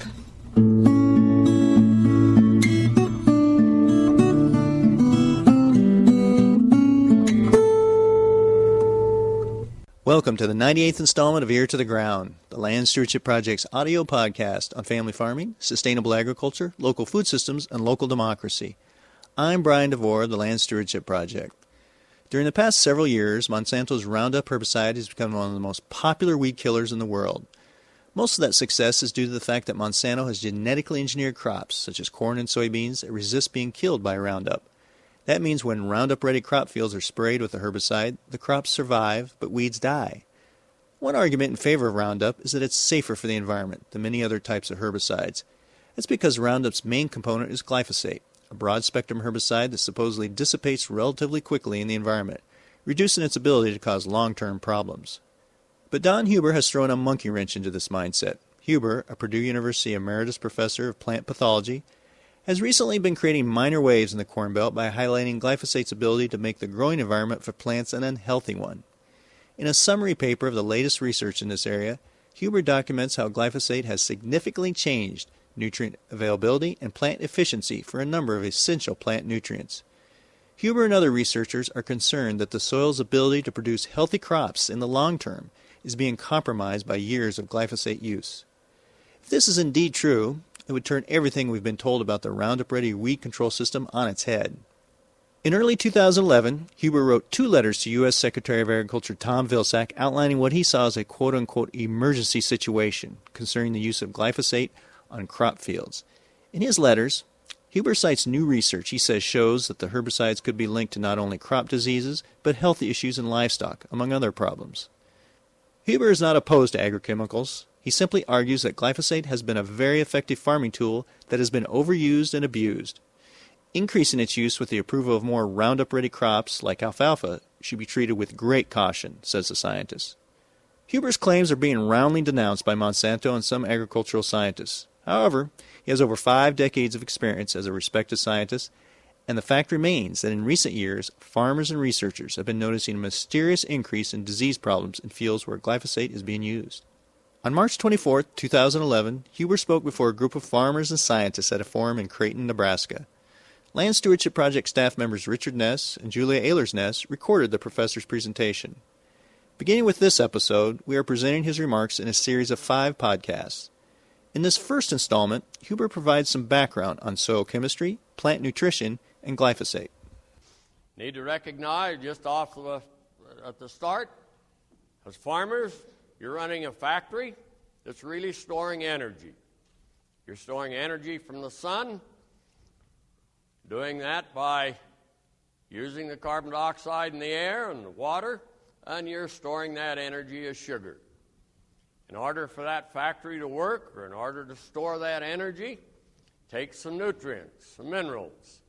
Welcome to the 98th installment of Ear to the Ground, the Land Stewardship Project's audio podcast on family farming, sustainable agriculture, local food systems, and local democracy. I'm Brian DeVore of the Land Stewardship Project. During the past several years, Monsanto's Roundup herbicide has become one of the most popular weed killers in the world. Most of that success is due to the fact that Monsanto has genetically engineered crops, such as corn and soybeans, that resist being killed by Roundup. That means when Roundup-ready crop fields are sprayed with the herbicide, the crops survive, but weeds die. One argument in favor of Roundup is that it's safer for the environment than many other types of herbicides. That's because Roundup's main component is glyphosate, a broad-spectrum herbicide that supposedly dissipates relatively quickly in the environment, reducing its ability to cause long-term problems. But Don Huber has thrown a monkey wrench into this mindset. Huber, a Purdue University emeritus professor of plant pathology, has recently been creating minor waves in the Corn Belt by highlighting glyphosate's ability to make the growing environment for plants an unhealthy one. In a summary paper of the latest research in this area, Huber documents how glyphosate has significantly changed nutrient availability and plant efficiency for a number of essential plant nutrients. Huber and other researchers are concerned that the soil's ability to produce healthy crops in the long term is being compromised by years of glyphosate use. If this is indeed true, it would turn everything we've been told about the Roundup-ready weed control system on its head. In early 2011, Huber wrote 2 letters to U.S. Secretary of Agriculture Tom Vilsack outlining what he saw as a quote-unquote emergency situation concerning the use of glyphosate on crop fields. In his letters, Huber cites new research he says shows that the herbicides could be linked to not only crop diseases, but health issues in livestock, among other problems. Huber is not opposed to agrochemicals. He simply argues that glyphosate has been a very effective farming tool that has been overused and abused. Increasing its use with the approval of more Roundup-ready crops like alfalfa should be treated with great caution, says the scientist. Huber's claims are being roundly denounced by Monsanto and some agricultural scientists. However, he has over 5 decades of experience as a respected scientist, and the fact remains that in recent years, farmers and researchers have been noticing a mysterious increase in disease problems in fields where glyphosate is being used. On March 24, 2011, Huber spoke before a group of farmers and scientists at a forum in Creighton, Nebraska. Land Stewardship Project staff members Richard Ness and Julia Ehlers-Ness recorded the professor's presentation. Beginning with this episode, we are presenting his remarks in a series of 5 podcasts. In this first installment, Huber provides some background on soil chemistry, plant nutrition, and glyphosate. Need to recognize just off at the start, as farmers, you're running a factory that's really storing energy. You're storing energy from the sun, doing that by using the carbon dioxide in the air and the water, and you're storing that energy as sugar. In order for that factory to work, or in order to store that energy, take some nutrients, some minerals.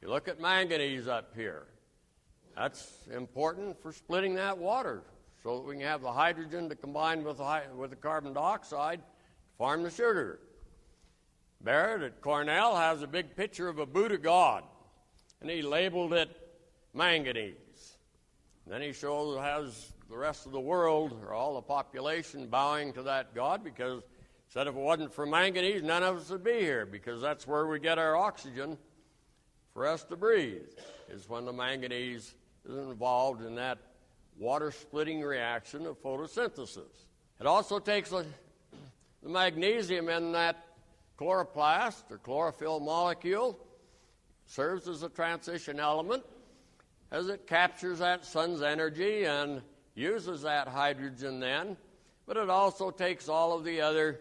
You look at manganese up here. That's important for splitting that water so that we can have the hydrogen to combine with the carbon dioxide to form the sugar. Barrett at Cornell has a big picture of a Buddha god, and he labeled it manganese. And then he has the rest of the world, or all the population, bowing to that god because he said if it wasn't for manganese, none of us would be here, because that's where we get our oxygen for us to breathe, is when the manganese is involved in that water-splitting reaction of photosynthesis. It also takes the magnesium in that chloroplast or chlorophyll molecule, serves as a transition element as it captures that sun's energy and uses that hydrogen then, but it also takes all of the other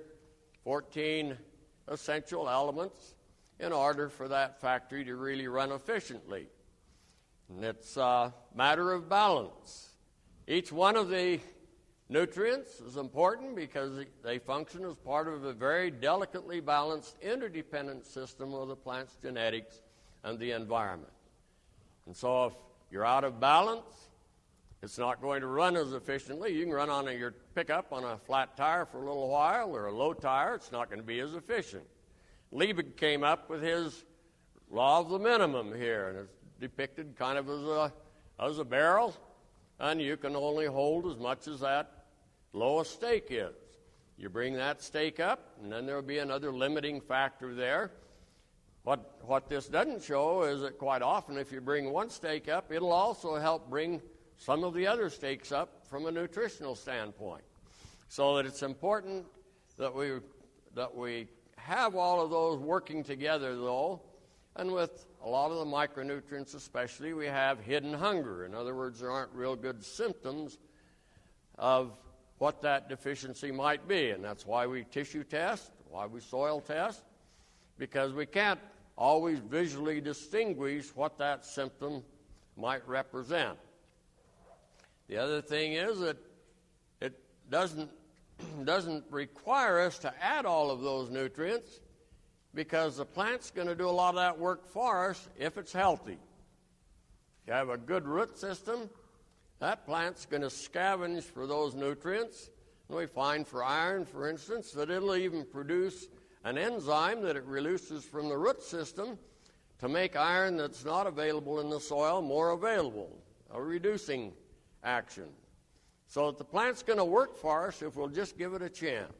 14 essential elements in order for that factory to really run efficiently. And it's a matter of balance. Each one of the nutrients is important because they function as part of a very delicately balanced interdependent system of the plant's genetics and the environment. And so if you're out of balance, it's not going to run as efficiently. You can run on your pickup on a flat tire for a little while, or a low tire. It's not going to be as efficient. Liebig came up with his law of the minimum here, and it's depicted kind of as a barrel, and you can only hold as much as that lowest stake is. You bring that stake up, and then there'll be another limiting factor there. What this doesn't show is that quite often if you bring one stake up, it'll also help bring some of the other stakes up from a nutritional standpoint. So that it's important that we have all of those working together, though. And with a lot of the micronutrients especially, we have hidden hunger. In other words, there aren't real good symptoms of what that deficiency might be. And that's why we tissue test, why we soil test, because we can't always visually distinguish what that symptom might represent. The other thing is that it doesn't require us to add all of those nutrients, because the plant's going to do a lot of that work for us if it's healthy. If you have a good root system, that plant's going to scavenge for those nutrients. And we find for iron, for instance, that it'll even produce an enzyme that it releases from the root system to make iron that's not available in the soil more available, a reducing action. So that the plant's going to work for us if we'll just give it a chance.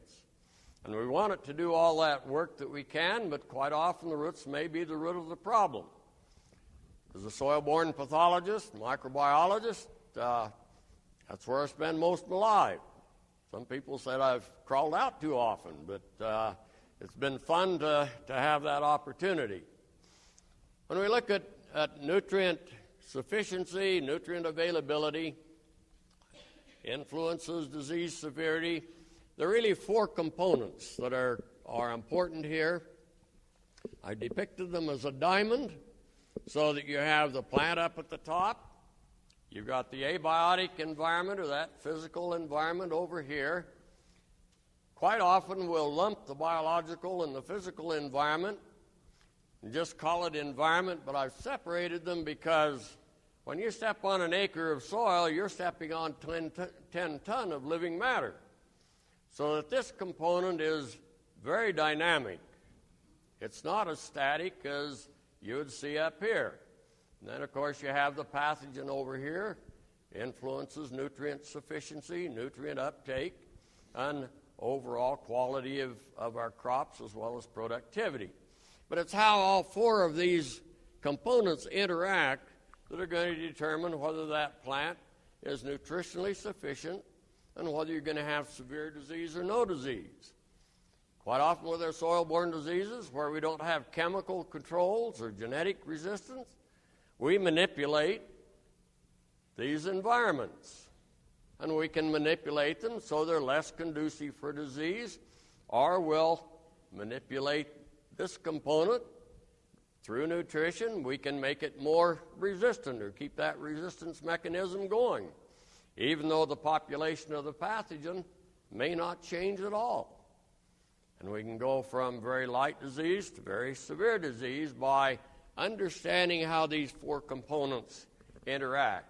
And we want it to do all that work that we can, but quite often the roots may be the root of the problem. As a soil-borne pathologist, microbiologist, that's where I spend most of my life. Some people said I've crawled out too often, but it's been fun to have that opportunity. When we look at nutrient sufficiency, nutrient availability, influences disease severity, there are really four components that are important here. I depicted them as a diamond so that you have the plant up at the top. You've got the abiotic environment, or that physical environment over here. Quite often we'll lump the biological and the physical environment and just call it environment, but I've separated them because when you step on an acre of soil, you're stepping on 10 ton of living matter. So that this component is very dynamic. It's not as static as you would see up here. And then, of course, you have the pathogen over here, influences nutrient sufficiency, nutrient uptake, and overall quality of our crops as well as productivity. But it's how all four of these components interact that are going to determine whether that plant is nutritionally sufficient and whether you're going to have severe disease or no disease. Quite often with our soil-borne diseases, where we don't have chemical controls or genetic resistance, we manipulate these environments. And we can manipulate them so they're less conducive for disease, or we'll manipulate this component through nutrition. We can make it more resistant or keep that resistance mechanism going, even though the population of the pathogen may not change at all. And we can go from very light disease to very severe disease by understanding how these four components interact.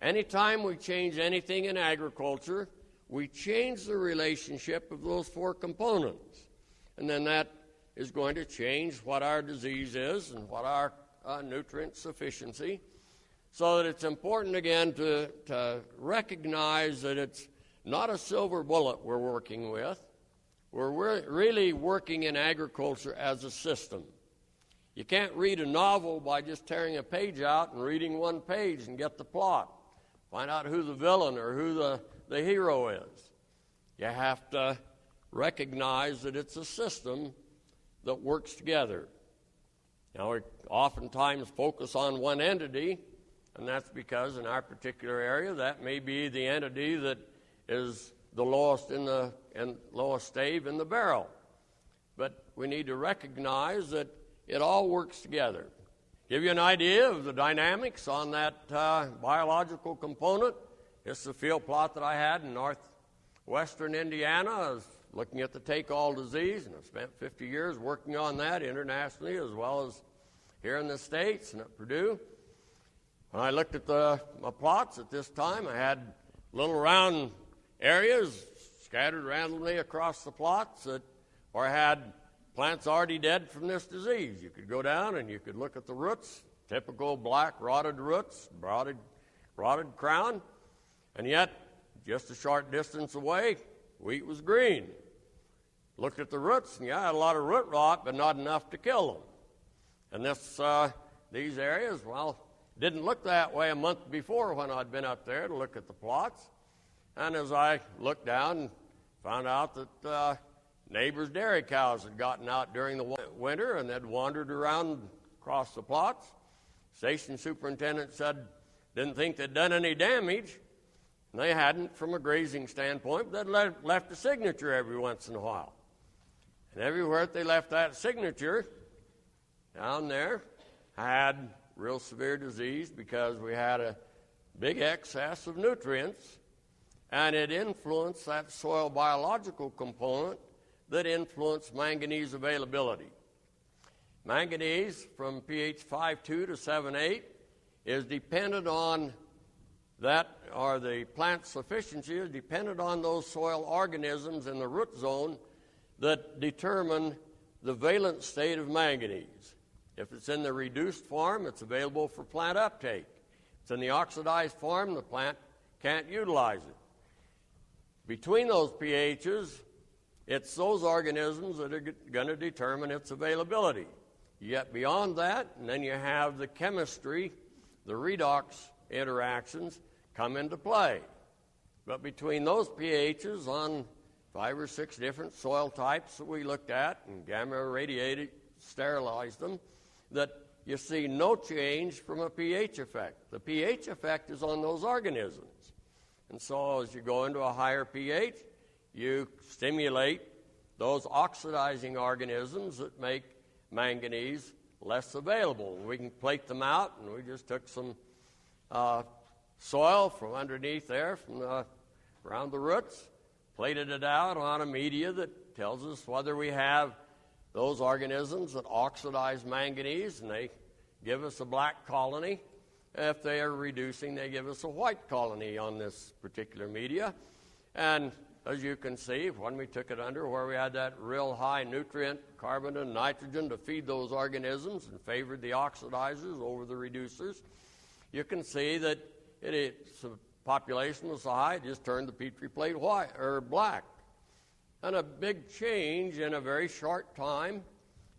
Anytime we change anything in agriculture, we change the relationship of those four components. And then that is going to change what our disease is and what our nutrient sufficiency. So that it's important, again, to recognize that it's not a silver bullet we're working with. We're really working in agriculture as a system. You can't read a novel by just tearing a page out and reading one page and get the plot. Find out who the villain or who the hero is. You have to recognize that it's a system that works together. Now, we oftentimes focus on one entity, and that's because in our particular area, that may be the entity that is the lowest lowest stave in the barrel. But we need to recognize that it all works together. Give you an idea of the dynamics on that biological component. It's the field plot that I had in northwestern Indiana. I was looking at the take-all disease, and I've spent 50 years working on that internationally as well as here in the States and at Purdue. When I looked at my plots at this time, I had little round areas scattered randomly across the plots where I had plants already dead from this disease. You could go down and you could look at the roots, typical black rotted roots, rotted crown, and yet just a short distance away, wheat was green. Looked at the roots, and yeah, had a lot of root rot, but not enough to kill them. And these areas, well, didn't look that way a month before when I'd been up there to look at the plots. And as I looked down and found out that neighbors' dairy cows had gotten out during the winter and had wandered around across the plots. Station superintendent said didn't think they'd done any damage. And they hadn't from a grazing standpoint, but they'd left a signature every once in a while. And everywhere they left that signature down there had real severe disease because we had a big excess of nutrients, and it influenced that soil biological component that influenced manganese availability. Manganese from pH 5.2 to 7.8 is dependent on that, or the plant's efficiency is dependent on those soil organisms in the root zone that determine the valent state of manganese. If it's in the reduced form, it's available for plant uptake. If it's in the oxidized form, the plant can't utilize it. Between those pHs, it's those organisms that are going to determine its availability. You get beyond that, and then you have the chemistry, the redox interactions come into play. But between those pHs on 5 or 6 different soil types that we looked at and gamma irradiated, sterilized them, that you see no change from a pH effect. The pH effect is on those organisms. And so as you go into a higher pH, you stimulate those oxidizing organisms that make manganese less available. We can plate them out, and we just took some soil from underneath there, from around the roots, plated it out on a media that tells us whether we have those organisms that oxidize manganese, and they give us a black colony. If they are reducing, they give us a white colony on this particular media. And as you can see, when we took it under where we had that real high nutrient, carbon and nitrogen to feed those organisms and favored the oxidizers over the reducers, you can see that the population was so high, it just turned the Petri plate white or black. And a big change in a very short time,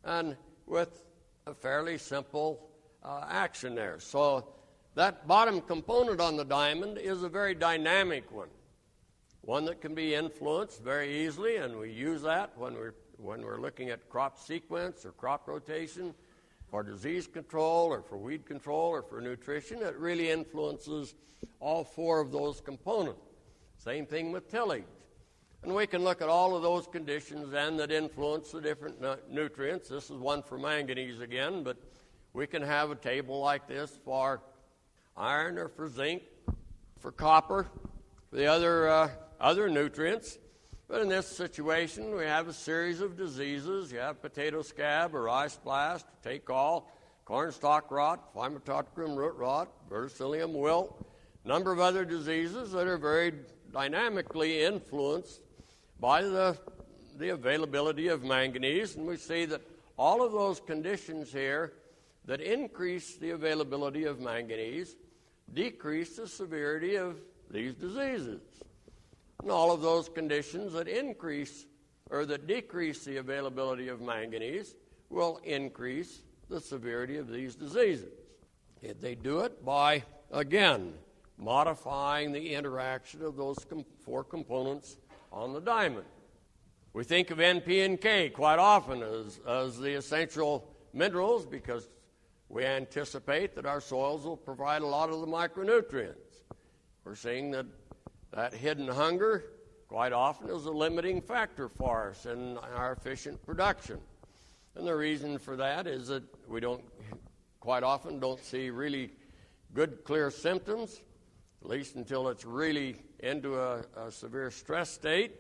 and with a fairly simple action there. So that bottom component on the diamond is a very dynamic one that can be influenced very easily, and we use that when we're looking at crop sequence or crop rotation for disease control or for weed control or for nutrition. It really influences all 4 of those components. Same thing with tillage. And we can look at all of those conditions then that influence the different nutrients. This is one for manganese again, but we can have a table like this for iron or for zinc, for copper, for the other nutrients. But in this situation, we have a series of diseases. You have potato scab or eye splash, take all, cornstalk rot, Phytophthora root rot, verticillium wilt, a number of other diseases that are very dynamically influenced by the availability of manganese. And we see that all of those conditions here that increase the availability of manganese decrease the severity of these diseases. And all of those conditions that increase or that decrease the availability of manganese will increase the severity of these diseases. They do it by, again, modifying the interaction of those 4 components on the diamond. We think of NP and K quite often as the essential minerals because we anticipate that our soils will provide a lot of the micronutrients. We're seeing that hidden hunger quite often is a limiting factor for us in our efficient production. And the reason for that is that we quite often don't see really good, clear symptoms, at least until it's really into a severe stress state.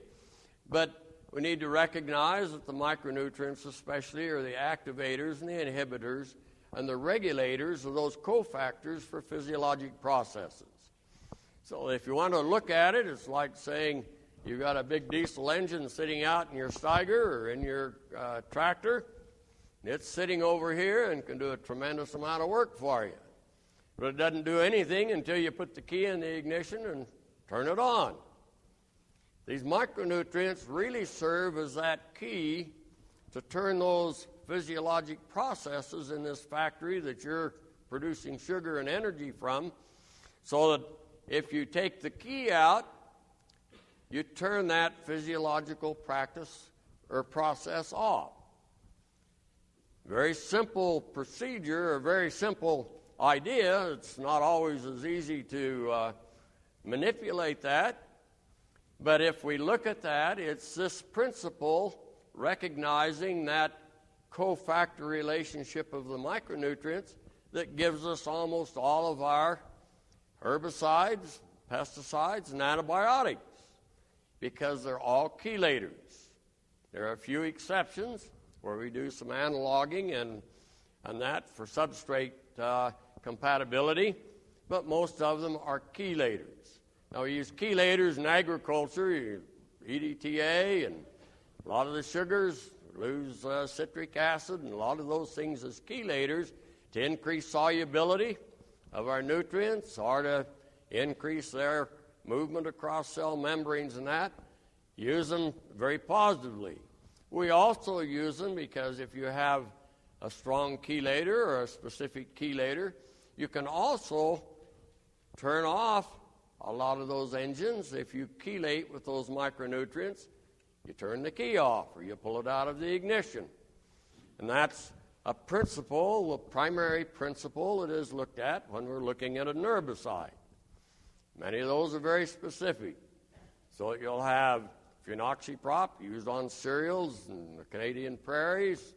But we need to recognize that the micronutrients especially are the activators and the inhibitors and the regulators of those cofactors for physiologic processes. So if you want to look at it, it's like saying you've got a big diesel engine sitting out in your Steiger or in your tractor. It's sitting over here and can do a tremendous amount of work for you. But it doesn't do anything until you put the key in the ignition and turn it on. These micronutrients really serve as that key to turn those physiologic processes in this factory that you're producing sugar and energy from, so that if you take the key out, you turn that physiological practice or process off. Very simple procedure, a very simple idea. It's not always as easy to manipulate that. But if we look at that, it's this principle recognizing that cofactor relationship of the micronutrients that gives us almost all of our herbicides, pesticides, and antibiotics, because they're all chelators. There are a few exceptions where we do some analogging and that for substrate compatibility, but most of them are chelators. Now, we use chelators in agriculture, EDTA, and a lot of the sugars lose citric acid, and a lot of those things as chelators to increase solubility of our nutrients or to increase their movement across cell membranes and that. Use them very positively. We also use them because if you have a strong chelator or a specific chelator, you can also turn off a lot of those engines. If you chelate with those micronutrients, you turn the key off or you pull it out of the ignition. And that's a principle, a primary principle that is looked at when we're looking at an herbicide. Many of those are very specific. So you'll have phenoxyprop used on cereals in the Canadian prairies,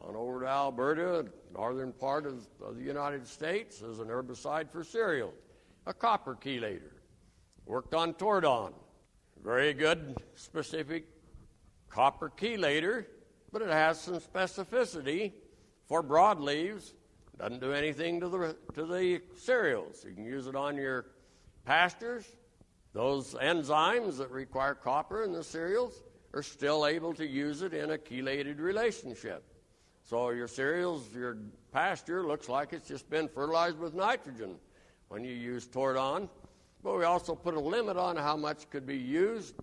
on over to Alberta, northern part of the United States, as an herbicide for cereals. A copper chelator. Worked on Tordon. Very good specific copper chelator, but it has some specificity for broadleaves. Doesn't do anything to the cereals. You can use it on your pastures. Those enzymes that require copper in the cereals are still able to use it in a chelated relationship. So your cereals, your pasture looks like it's just been fertilized with nitrogen when you use Tordon. But we also put a limit on how much could be used.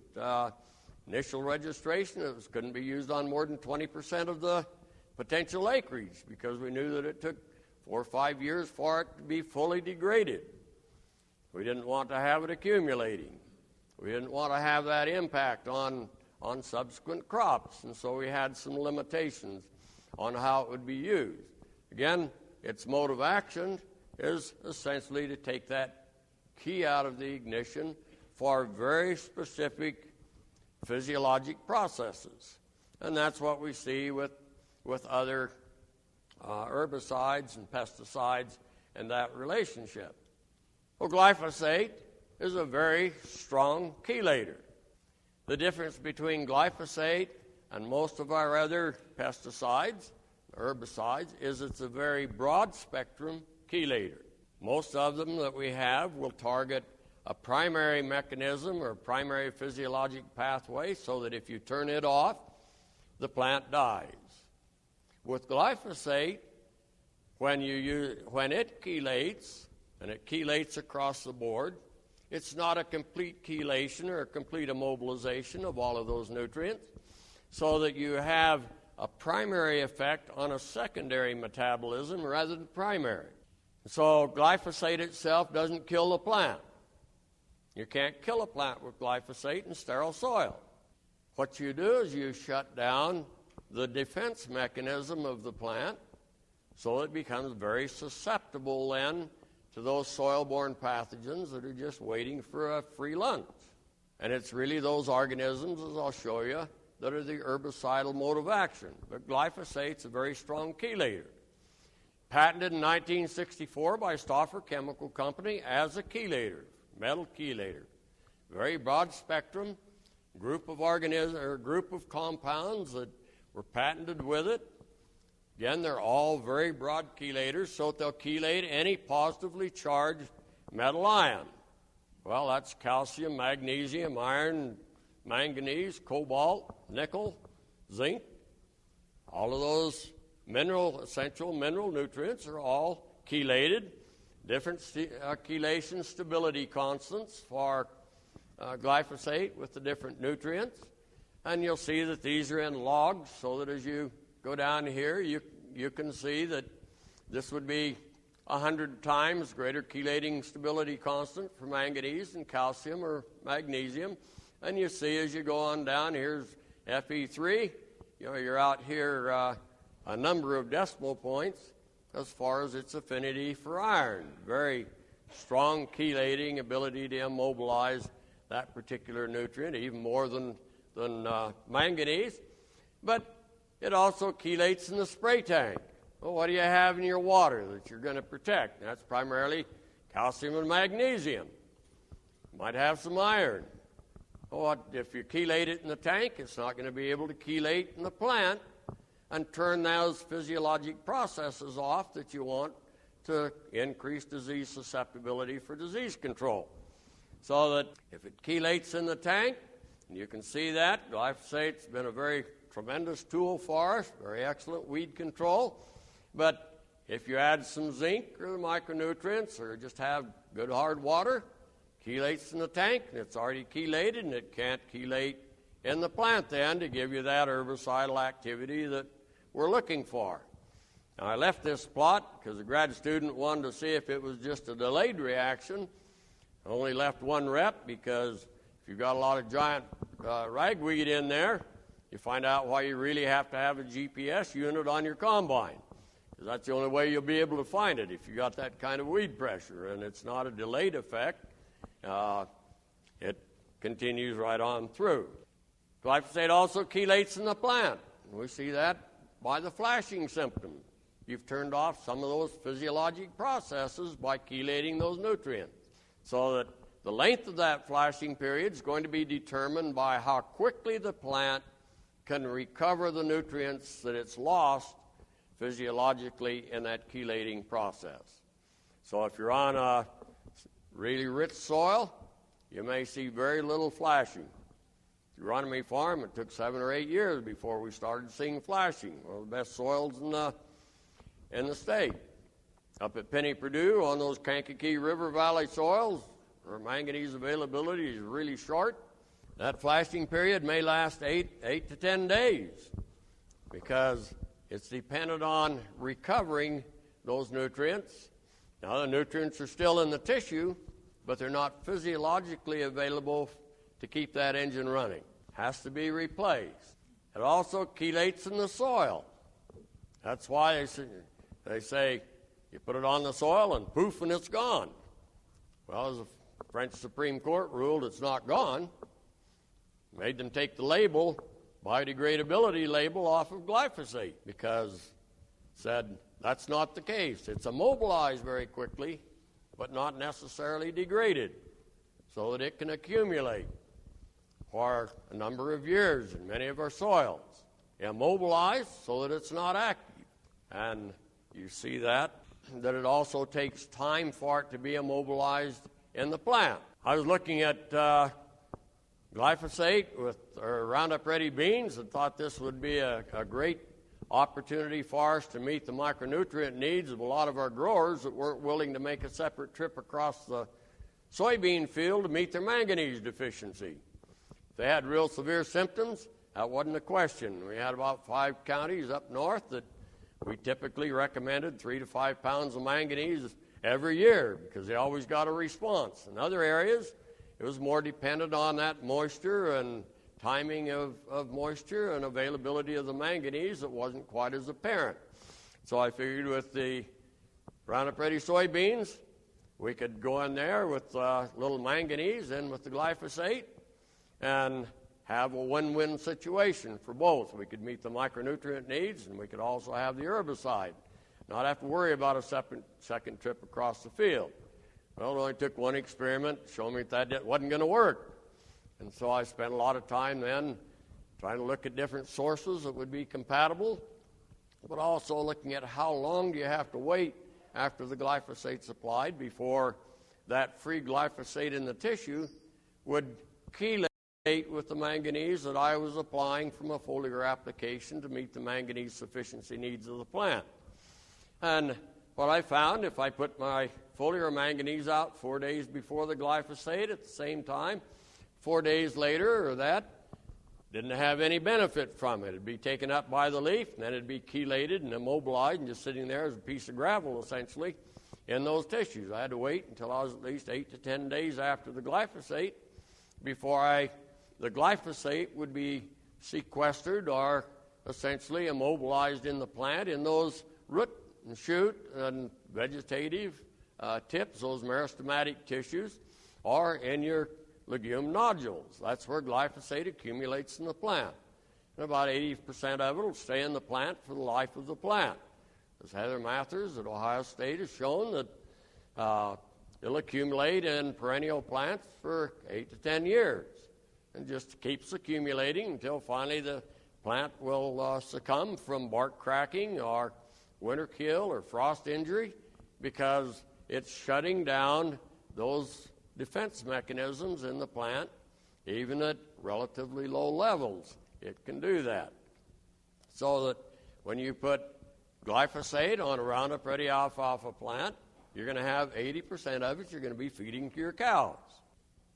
Initial registration, it couldn't be used on more than 20% of the potential acreage because we knew that it took 4 or 5 years for it to be fully degraded. We didn't want to have it accumulating. We didn't want to have that impact on subsequent crops, and so we had some limitations on how it would be used. Again, its mode of action is essentially to take that key out of the ignition for very specific physiologic processes. And that's what we see with other herbicides and pesticides and that relationship. Well, glyphosate is a very strong chelator. The difference between glyphosate and most of our other pesticides, herbicides, is it's a very broad spectrum chelator. Most of them that we have will target a primary mechanism or primary physiologic pathway so that if you turn it off, the plant dies. With glyphosate, when it chelates, and it chelates across the board, it's not a complete chelation or a complete immobilization of all of those nutrients, so that you have a primary effect on a secondary metabolism rather than primary. So glyphosate itself doesn't kill the plant. You can't kill a plant with glyphosate in sterile soil. What you do is you shut down the defense mechanism of the plant so it becomes very susceptible then to those soil-borne pathogens that are just waiting for a free lunch. And it's really those organisms, as I'll show you, that are the herbicidal mode of action. But glyphosate's a very strong chelator. Patented in 1964 by Stauffer Chemical Company as a chelator, metal chelator. Very broad spectrum, group of compounds that were patented with it. Again, they're all very broad chelators, so they'll chelate any positively charged metal ion. Well, that's calcium, magnesium, iron, manganese, cobalt, nickel, zinc. All of those essential mineral nutrients are all chelated. Different chelation stability constants for glyphosate with the different nutrients. And you'll see that these are in logs, so that as you go down here, you can see that this would be 100 times greater chelating stability constant for manganese and calcium or magnesium. And you see as you go on down, here's Fe3. You're out here a number of decimal points as far as its affinity for iron. Very strong chelating ability to immobilize that particular nutrient, even more than manganese. But it also chelates in the spray tank. Well, what do you have in your water that you're going to protect? That's primarily calcium and magnesium. You might have some iron. Well, if you chelate it in the tank, it's not going to be able to chelate in the plant and turn those physiologic processes off that you want to increase disease susceptibility for disease control. So that if it chelates in the tank, and you can see that, glyphosate's been a very tremendous tool for us, very excellent weed control. But if you add some zinc or the micronutrients or just have good hard water, chelates in the tank, and it's already chelated, and it can't chelate in the plant then to give you that herbicidal activity that we're looking for. Now, I left this plot because a grad student wanted to see if it was just a delayed reaction. I only left one rep because if you've got a lot of giant ragweed in there, you find out why you really have to have a GPS unit on your combine. Because that's the only way you'll be able to find it if you got that kind of weed pressure. And it's not a delayed effect. It continues right on through. Glyphosate also chelates in the plant. We see that by the flashing symptom. You've turned off some of those physiologic processes by chelating those nutrients. So that the length of that flashing period is going to be determined by how quickly the plant can recover the nutrients that it's lost physiologically in that chelating process. So if you're on a really rich soil, you may see very little flashing. Geronimy Farm, it took 7 or 8 years before we started seeing flashing. One of the best soils in the state. Up at Penny Purdue, on those Kankakee River Valley soils, where manganese availability is really short, that flashing period may last 8 to 10 days because it's dependent on recovering those nutrients. Now, the nutrients are still in the tissue, but they're not physiologically available to keep that engine running. Has to be replaced. It also chelates in the soil. That's why they say you put it on the soil and poof, and it's gone. Well, as the French Supreme Court ruled, it's not gone. Made them take the label, biodegradability label, off of glyphosate because said that's not the case. It's immobilized very quickly, but not necessarily degraded, so that it can accumulate for a number of years in many of our soils. Immobilized so that it's not active. And you see that it also takes time for it to be immobilized in the plant. I was looking at glyphosate with Roundup Ready beans and thought this would be a great opportunity for us to meet the micronutrient needs of a lot of our growers that weren't willing to make a separate trip across the soybean field to meet their manganese deficiency. If they had real severe symptoms, that wasn't a question. We had about 5 counties up north that we typically recommended 3 to 5 pounds of manganese every year because they always got a response. In other areas, it was more dependent on that moisture and timing of moisture and availability of the manganese that wasn't quite as apparent. So I figured with the Roundup Ready soybeans, we could go in there with a little manganese and with the glyphosate and have a win-win situation for both. We could meet the micronutrient needs and we could also have the herbicide, not have to worry about a second trip across the field. Well, it only took one experiment to show me that wasn't going to work. And so I spent a lot of time then trying to look at different sources that would be compatible, but also looking at how long do you have to wait after the glyphosate's applied before that free glyphosate in the tissue would chelate with the manganese that I was applying from a foliar application to meet the manganese sufficiency needs of the plant. And what I found, if I put my foliar manganese out 4 days before the glyphosate at the same time, 4 days later or that, didn't have any benefit from it. It'd be taken up by the leaf, and then it'd be chelated and immobilized and just sitting there as a piece of gravel, essentially, in those tissues. I had to wait until I was at least 8 to 10 days after the glyphosate before the glyphosate would be sequestered or essentially immobilized in the plant in those root and shoot and vegetative tips, those meristematic tissues, or in your legume nodules. That's where glyphosate accumulates in the plant. And about 80% of it will stay in the plant for the life of the plant. As Heather Mathers at Ohio State has shown that it'll accumulate in perennial plants for 8 to 10 years and just keeps accumulating until finally the plant will succumb from bark cracking or winter kill or frost injury because it's shutting down those defense mechanisms in the plant, even at relatively low levels. It can do that. So that when you put glyphosate on a Roundup Ready alfalfa plant, you're going to have 80% of it you're going to be feeding to your cows.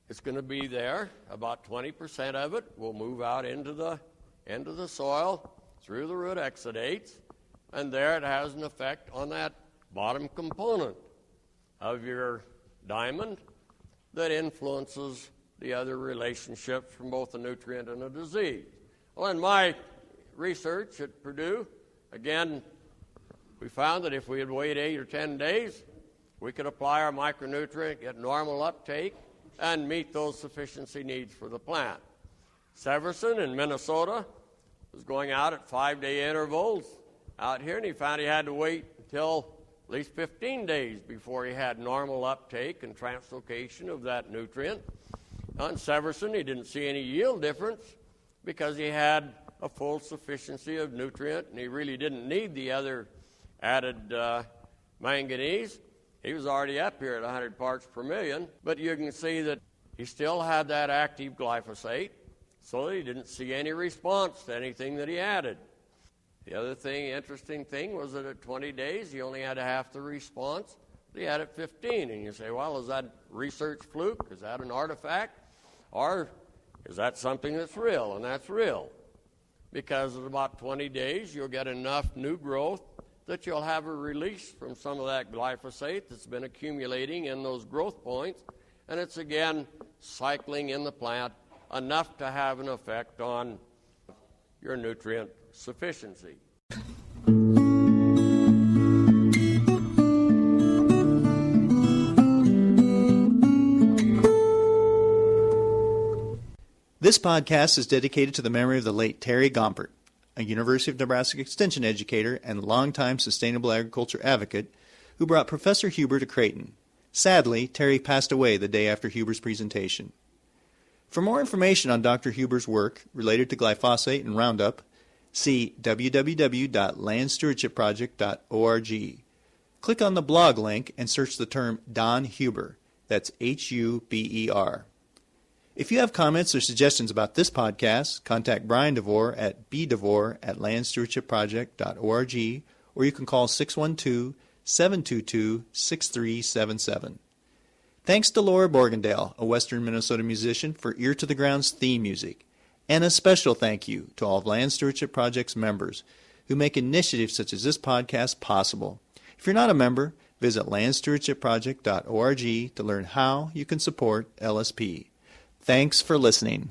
It's going to be there. About 20% of it will move out into the soil through the root exudates, and there it has an effect on that bottom component of your diamond that influences the other relationships from both a nutrient and a disease. Well, in my research at Purdue, again, we found that if we had waited 8 or 10 days, we could apply our micronutrient, get normal uptake, and meet those sufficiency needs for the plant. Severson in Minnesota was going out at 5-day intervals out here, and he found he had to wait until at least 15 days before he had normal uptake and translocation of that nutrient. On Severson, he didn't see any yield difference because he had a full sufficiency of nutrient, and he really didn't need the other added manganese. He was already up here at 100 parts per million, but you can see that he still had that active glyphosate, so he didn't see any response to anything that he added. The other interesting thing, was that at 20 days, he only had half the response. He had at 15, and you say, well, is that research fluke? Is that an artifact? Or is that something that's real? And that's real, because at about 20 days, you'll get enough new growth that you'll have a release from some of that glyphosate that's been accumulating in those growth points, and it's again cycling in the plant enough to have an effect on your nutrient sufficiency. This podcast is dedicated to the memory of the late Terry Gompert, a University of Nebraska Extension educator and longtime sustainable agriculture advocate who brought Professor Huber to Creighton. Sadly, Terry passed away the day after Huber's presentation. For more information on Dr. Huber's work related to glyphosate and Roundup, see www.landstewardshipproject.org. Click on the blog link and search the term Don Huber. That's Huber. If you have comments or suggestions about this podcast, contact Brian DeVore at bdevore@landstewardshipproject.org, or you can call 612-722-6377. Thanks to Laura Borgendale, a Western Minnesota musician, for Ear to the Ground's theme music. And a special thank you to all of Land Stewardship Project's members who make initiatives such as this podcast possible. If you're not a member, visit landstewardshipproject.org to learn how you can support LSP. Thanks for listening.